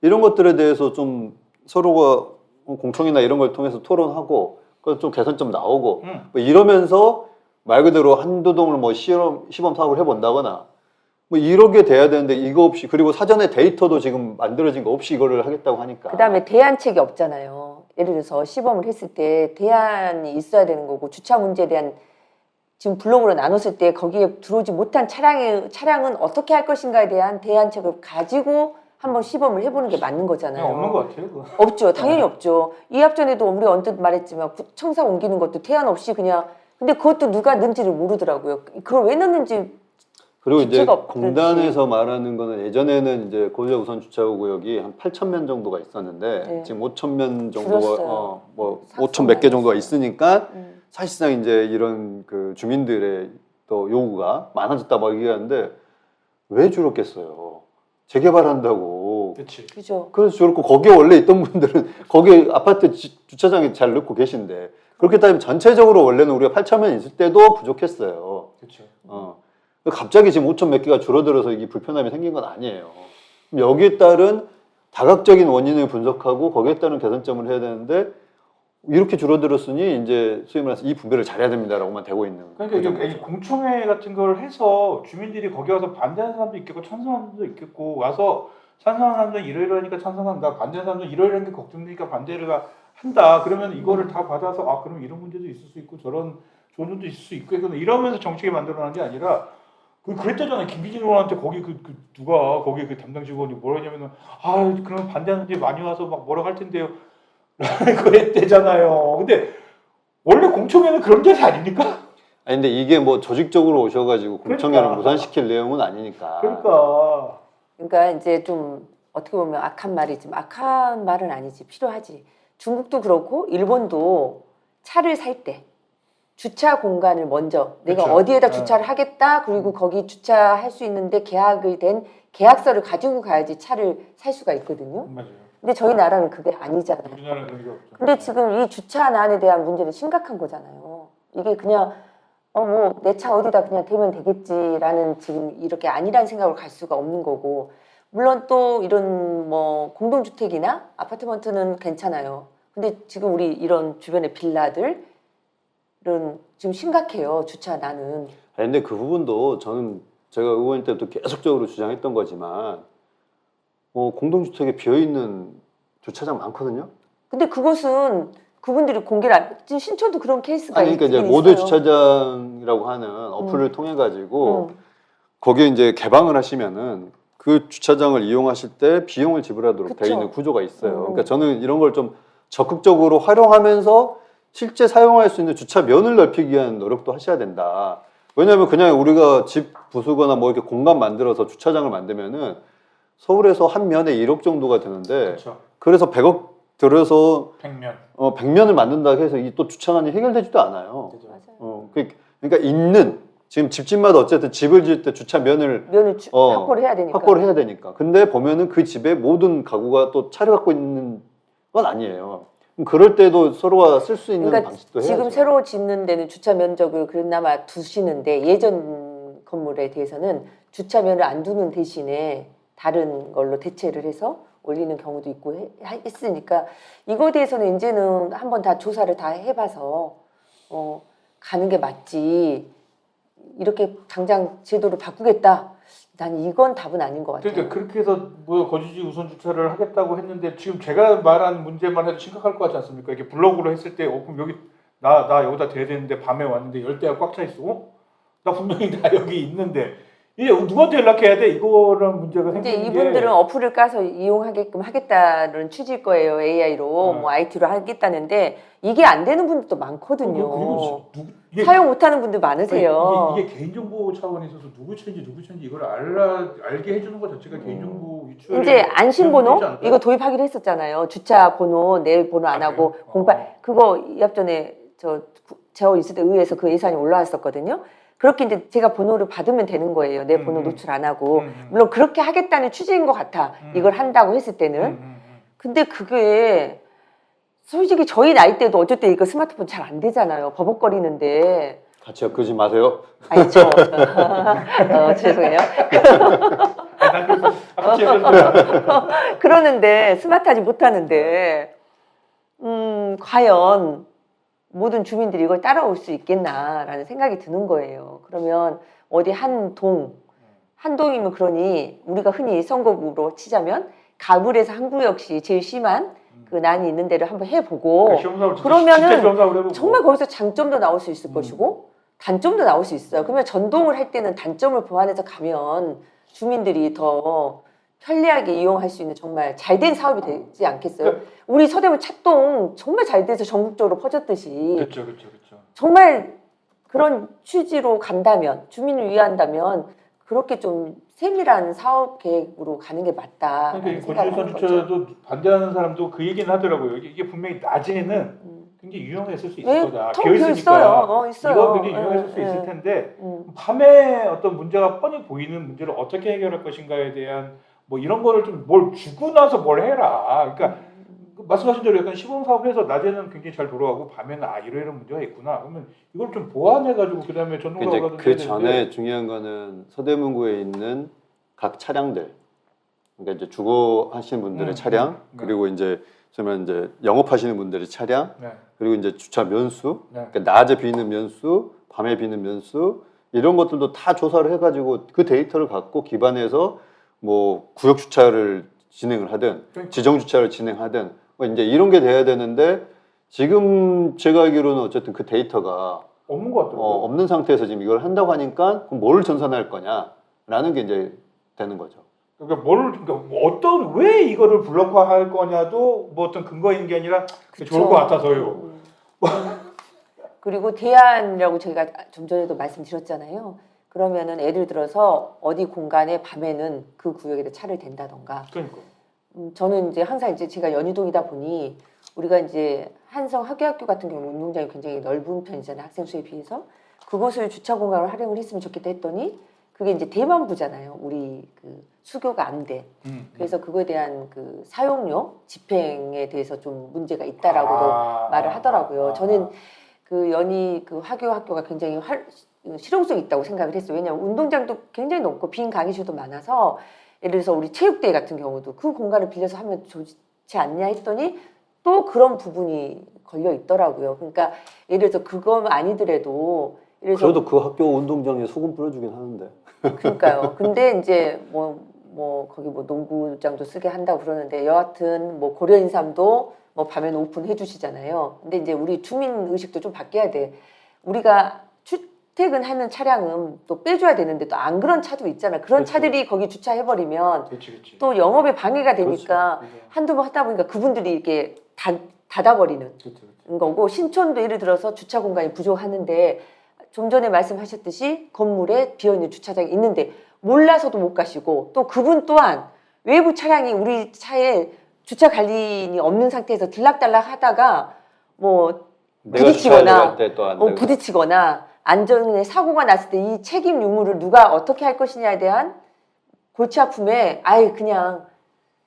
이런 것들에 대해서 좀 서로가 공청회나 이런 걸 통해서 토론하고 좀 개선점 나오고 뭐 이러면서 말 그대로 한두 동을 뭐 시범 사업을 해본다거나 뭐 이렇게 돼야 되는데 이거 없이 그리고 사전에 데이터도 지금 만들어진 거 없이 이거를 하겠다고 하니까 그다음에 대안책이 없잖아요. 예를 들어서 시범을 했을 때 대안이 있어야 되는 거고 주차 문제에 대한 지금 블록으로 나눴을 때 거기에 들어오지 못한 차량은 어떻게 할 것인가에 대한 대안책을 가지고 한번 시범을 해보는 게 맞는 거잖아요. 없는 것 같아요. 그거. 없죠. 당연히 없죠. 이 합전에도 우리 언뜻 말했지만 청사 옮기는 것도 대안 없이 그냥 근데 그것도 누가 넣는지를 모르더라고요. 그걸 왜 넣는지 그리고 이제 주체가 없듯이. 공단에서 말하는 거는 예전에는 이제 고지하 우선 주차구역이 한 8,000면 정도가 있었는데 네. 지금 5,000면 정도가 줄었어요. 뭐 삭선 5,000 몇 개 정도가 많이 있으니까 사실상 이제 이런 그 주민들의 또 요구가 많아졌다 막 얘기하는데 왜 줄었겠어요? 재개발한다고. 그렇지. 그죠. 그래서 줄었고 거기에 원래 있던 분들은 거기 아파트 주차장에 잘 넣고 계신데 그렇게 따지면 전체적으로 원래는 우리가 8,000면 있을 때도 부족했어요. 그렇죠. 갑자기 지금 5천 몇 개가 줄어들어서 이게 불편함이 생긴 건 아니에요. 그럼 여기에 따른 다각적인 원인을 분석하고 거기에 따른 개선점을 해야 되는데 이렇게 줄어들었으니 이제 소위 말해서 이 분배를 잘해야 됩니다라고만 되고 있는. 그러니까 이게 공청회 같은 걸 해서 주민들이 거기 와서 반대하는 사람도 있겠고 찬성하는 사람도 있겠고 와서 찬성하는 사람들은 이러이러하니까 찬성한다. 반대하는 사람들은 이러이러한 게 걱정되니까 반대를 한다. 그러면 이거를 다 받아서 아 그럼 이런 문제도 있을 수 있고 저런 좋은 점도 있을 수 있고 이러면서 정책이 만들어나는 게 아니라 그랬다잖아요. 김기진 의원한테 거기 누가 거기 그 담당 직원이 뭐라 했냐면은 아 그러면 반대하는 분들이 많이 와서 막 뭐라고 할 텐데요. 그랬대잖아요. 근데 원래 공청회는 그런 데서 아닙니까? 아니 근데 이게 뭐 조직적으로 오셔가지고 공청회를 그러니까. 무산시킬 내용은 아니니까. 그러니까 이제 좀 어떻게 보면 악한 말이지만 악한 말은 아니지 필요하지. 중국도 그렇고 일본도 차를 살 때 주차 공간을 먼저 내가 그쵸. 어디에다 주차를 하겠다 그리고 거기 주차할 수 있는데 계약이 된 계약서를 가지고 가야지 차를 살 수가 있거든요. 맞아요. 근데 저희 나라는 그게 아니잖아요. 우리나라는 그런 게 없죠. 근데 지금 이 주차난에 대한 문제는 심각한 거잖아요. 이게 그냥 뭐 내 차 어디다 그냥 대면 되겠지라는 지금 이렇게 아니란 생각으로 갈 수가 없는 거고 물론 또 이런 뭐 공동주택이나 아파트먼트는 괜찮아요. 근데 지금 우리 이런 주변의 빌라들은 지금 심각해요. 주차난은. 아니 근데 그 부분도 저는 제가 의원일 때부터 계속적으로 주장했던 거지만 공동주택에 비어있는 주차장 많거든요. 근데 그것은 그분들이 공개를 안 지금 신촌도 그런 케이스가 아니 그러니까 이제 있긴 모두 있어요. 주차장이라고 하는 어플을 통해 가지고 거기에 이제 개방을 하시면은 그 주차장을 이용하실 때 비용을 지불하도록 그쵸. 되어 있는 구조가 있어요. 그러니까 저는 이런 걸 좀 적극적으로 활용하면서 실제 사용할 수 있는 주차면을 넓히기 위한 노력도 하셔야 된다. 왜냐하면 그냥 우리가 집 부수거나 뭐 이렇게 공간 만들어서 주차장을 만들면은 서울에서 한 면에 1억 정도가 되는데 그렇죠. 그래서 100억 들어서 100면. 100면을 만든다고 해서 이 또 주차난이 해결되지도 않아요. 맞아요. 그러니까 있는 지금 집집마다 어쨌든 집을 지을 때 주차면을 면을 확보를 해야 되니까. 확보를 해야 되니까. 근데 보면은 그 집에 모든 가구가 또 차를 갖고 있는 건 아니에요. 그럼 그럴 때도 서로가 쓸 수 있는 그러니까 방식도 해야죠. 지금 새로 짓는 데는 주차 면적을 그나마 두시는데 예전 건물에 대해서는 주차면을 안 두는 대신에 다른 걸로 대체를 해서 올리는 경우도 있고 했으니까 이거에 대해서는 이제는 한번 다 조사를 다 해봐서 가는 게 맞지 이렇게 당장 제도를 바꾸겠다. 난 이건 답은 아닌 것 같아요. 그러니까 그렇게 해서 뭐 거주지 우선 주차를 하겠다고 했는데 지금 제가 말한 문제만 해도 심각할 것 같지 않습니까? 이게 블로그로 했을 때 그럼 여기 나 여기다 대야 되는데 밤에 왔는데 열대가 꽉 차 있어. 나 분명히 나 여기 있는데 이제 누구한테 연락해야 돼? 이거랑 문제가 이제 생기는 게 이분들은 어플을 까서 이용하게끔 하겠다는 취지일 거예요. AI로 뭐 IT로 하겠다는데 이게 안 되는 분들도 많거든요. 그리고 이게 사용 못하는 분들 많으세요. 이게 개인정보 차원에 있어서 누구 차인지 이걸 알게 해주는 것 자체가 개인정보 유출. 이제 안심번호 이거 도입하기로 했었잖아요. 주차 번호 내 번호 안 하고 08 그거 이합 전에 저 있을 때 의회에서 그 예산이 올라왔었거든요. 그렇게 이제 제가 번호를 받으면 되는 거예요. 내 번호 노출 안 하고. 물론 그렇게 하겠다는 취지인 것 같아. 이걸 한다고 했을 때는. 근데 그게 솔직히 저희 나이 때도 어쨌든 이거 스마트폰 잘 안 되잖아요. 버벅거리는데. 같이 엮지 마세요. 아니 죄송해요. 같이 얘기해주세요. 그러는데 스마트하지 못하는데 과연 모든 주민들이 이걸 따라올 수 있겠나라는 생각이 드는 거예요. 그러면 어디 한 동이면 그러니 우리가 흔히 선거구로 치자면 가불에서 한 구역씩 제일 심한 그 난이 있는 데를 한번 해보고 그러면은 정말 거기서 장점도 나올 수 있을 것이고 단점도 나올 수 있어요. 그러면 전동을 할 때는 단점을 보완해서 가면 주민들이 더 편리하게 이용할 수 있는 정말 잘된 사업이 되지 않겠어요? 우리 서대문 찻동 정말 잘 돼서 전국적으로 퍼졌듯이 그렇죠. 정말 그런 취지로 간다면 주민을 위한다면 그렇게 좀 세밀한 사업 계획으로 가는 게 맞다. 그러니까 고지선 주차도 반대하는 사람도 그 얘기는 하더라고요. 이게 분명히 낮에는 굉장히 유용했을 수 있을 거다. 비어 있으니까 있어요. 이거 굉장히 유용했을 수 있을 텐데 밤에 어떤 문제가 뻔히 보이는 문제를 어떻게 해결할 것인가에 대한 뭐 이런 거를 좀 뭘 주고 나서 뭘 해라. 그러니까 말씀하신 대로 약간 시범 사업해서 낮에는 굉장히 잘 돌아가고 밤에는 이런 문제가 있구나. 그러면 이걸 좀 보완해가지고 그다음에 전동사고라든지 그 전에 중요한 거는 서대문구에 있는 각 차량들, 그러니까 이제 주거 하시는 분들의 차량, 그리고 이제 영업하시는 분들의 차량, 그리고 이제 주차 면수, 그러니까 낮에 비는 면수, 밤에 비는 면수 이런 것들도 다 조사를 해가지고 그 데이터를 갖고 기반해서 뭐 구역 주차를 진행을 하든 지정 주차를 진행하든 뭐 이제 이런 게 돼야 되는데 지금 제가 알기로는 어쨌든 그 데이터가 없는 것 같더라고요. 없는 상태에서 지금 이걸 한다고 하니까 그럼 뭘 전산할 거냐라는 게 이제 되는 거죠. 그러니까 왜 이거를 블록화할 거냐도 뭐 어떤 근거인 게 아니라 좋을 것 같아서요. 그리고 대안이라고 제가 좀 전에도 말씀드렸잖아요. 그러면은 예를 들어서 어디 공간에 밤에는 그 구역에다 차를 댄다던가. 그러니까. 저는 이제 항상 이제 제가 연희동이다 보니 우리가 이제 한성 학교학교 같은 경우 운동장이 굉장히 넓은 편이잖아요. 학생 수에 비해서. 그곳을 주차 공간으로 활용을 했으면 좋겠다 했더니 그게 이제 대만부잖아요. 우리 그 수교가 안 돼. 그래서 그거에 대한 그 사용료 집행에 대해서 좀 문제가 있다라고도 말을 하더라고요. 저는 그 연희 그 학교가 굉장히 실용성이 있다고 생각을 했어요. 왜냐하면 운동장도 굉장히 넓고 빈 강의실도 많아서 예를 들어서 우리 체육대회 같은 경우도 그 공간을 빌려서 하면 좋지 않냐 했더니 또 그런 부분이 걸려 있더라고요. 그러니까 예를 들어서 그거 아니더라도 그래도 그 학교 운동장에 소금 뿌려주긴 하는데. 그러니까요. 근데 이제 거기 뭐 농구장도 쓰게 한다고 그러는데 여하튼 뭐 고려인삼도 뭐 밤에는 오픈해 주시잖아요. 근데 이제 우리 주민 의식도 좀 바뀌어야 돼. 우리가 출퇴근하는 차량은 또 빼줘야 되는데 또 안 그런 차도 있잖아. 그런 차들이 거기 주차해버리면 또 영업에 방해가 되니까 한두 번 하다 보니까 그분들이 이렇게 닫아버리는 거고 신촌도 예를 들어서 주차 공간이 부족하는데 좀 전에 말씀하셨듯이 건물에 비어있는 주차장이 있는데 몰라서도 못 가시고 또 그분 또한 외부 차량이 우리 차에 주차 관리인이 없는 상태에서 들락달락 하다가 뭐 부딪히거나 안전에 사고가 났을 때 이 책임 유무를 누가 어떻게 할 것이냐에 대한 골치 아픔에 그냥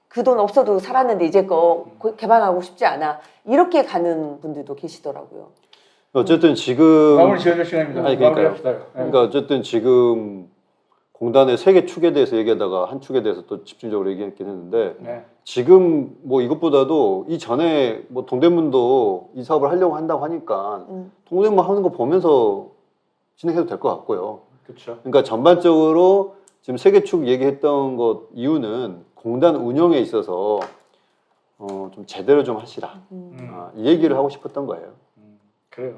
그 돈 없어도 살았는데 이제 거 개방하고 싶지 않아 이렇게 가는 분들도 계시더라고요. 어쨌든 지금 마무리 지어줄 시간입니다. 그러니까 어쨌든 지금 공단의 세 개 축에 대해서 얘기하다가 한 축에 대해서 또 집중적으로 얘기했긴 했는데 지금 뭐 이것보다도 이 전에 뭐 동대문도 이 사업을 하려고 한다고 하니까 동대문 하는 거 보면서 진행해도 될 것 같고요. 그렇죠. 그러니까 전반적으로 지금 세 개 축 얘기했던 것 이유는 공단 운영에 있어서 좀 제대로 좀 하시라 이 얘기를 하고 싶었던 거예요. 그래요.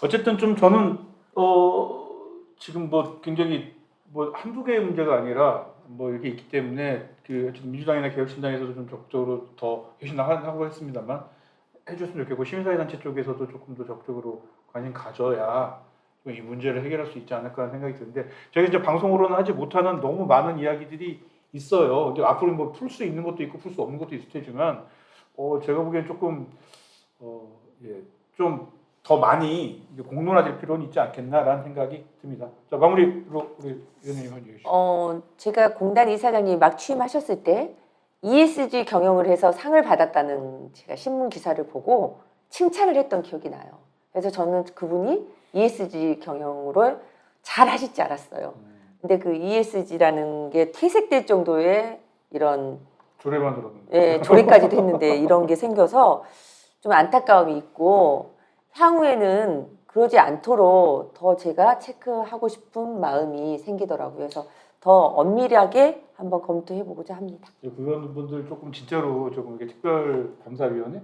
어쨌든 좀 저는 지금 뭐 굉장히 뭐 한두 개의 문제가 아니라 뭐 이렇게 있기 때문에 그 민주당이나 개혁신당에서도 좀 적극적으로 더 개신하고 했습니다만 해줬으면 좋겠고 시민사회단체 쪽에서도 조금 더 적극적으로 관심 가져야 이 문제를 해결할 수 있지 않을까 하는 생각이 드는데 저희가 이제 방송으로는 하지 못하는 너무 많은 이야기들이 있어요. 근데 앞으로 뭐 풀 수 있는 것도 있고 풀 수 없는 것도 있을 테지만 제가 보기엔 조금 좀 더 많이 공론화될 필요는 있지 않겠나라는 생각이 듭니다. 자, 마무리로 우리 위원님 해주시죠. 제가 공단 이사장님이 막 취임하셨을 때 ESG 경영을 해서 상을 받았다는 제가 신문 기사를 보고 칭찬을 했던 기억이 나요. 그래서 저는 그분이 ESG 경영을 잘 하실 줄 알았어요. 근데 그 ESG라는 게 퇴색될 정도의 이런 조례만 들었는데. 예, 조례까지도 했는데 이런 게 생겨서 좀 안타까움이 있고 향후에는 그러지 않도록 더 제가 체크하고 싶은 마음이 생기더라고요. 그래서 더 엄밀하게 한번 검토해 보고자 합니다. 그런 분들 조금 진짜로 조금 이렇게 특별 감사위원회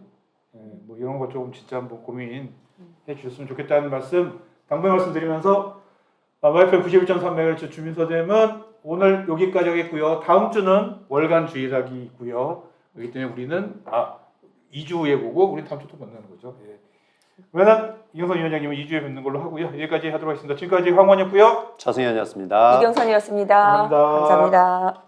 뭐 이런 거 조금 진짜 한번 고민해 주셨으면 좋겠다는 말씀 당부의 말씀드리면서 YFM 91.3MHz 주민서점은 오늘 여기까지 하겠고요. 다음 주는 월간 주일학이 있고요. 그렇기 때문에 우리는 2주 후에 보고 우리 다음 주 또 만나는 거죠. 예. 그러면 이경선 위원장님은 2주에 뵙는 걸로 하고요. 여기까지 하도록 하겠습니다. 지금까지 황원이었고요. 차승현이었습니다. 이경선이었습니다. 감사합니다. 감사합니다.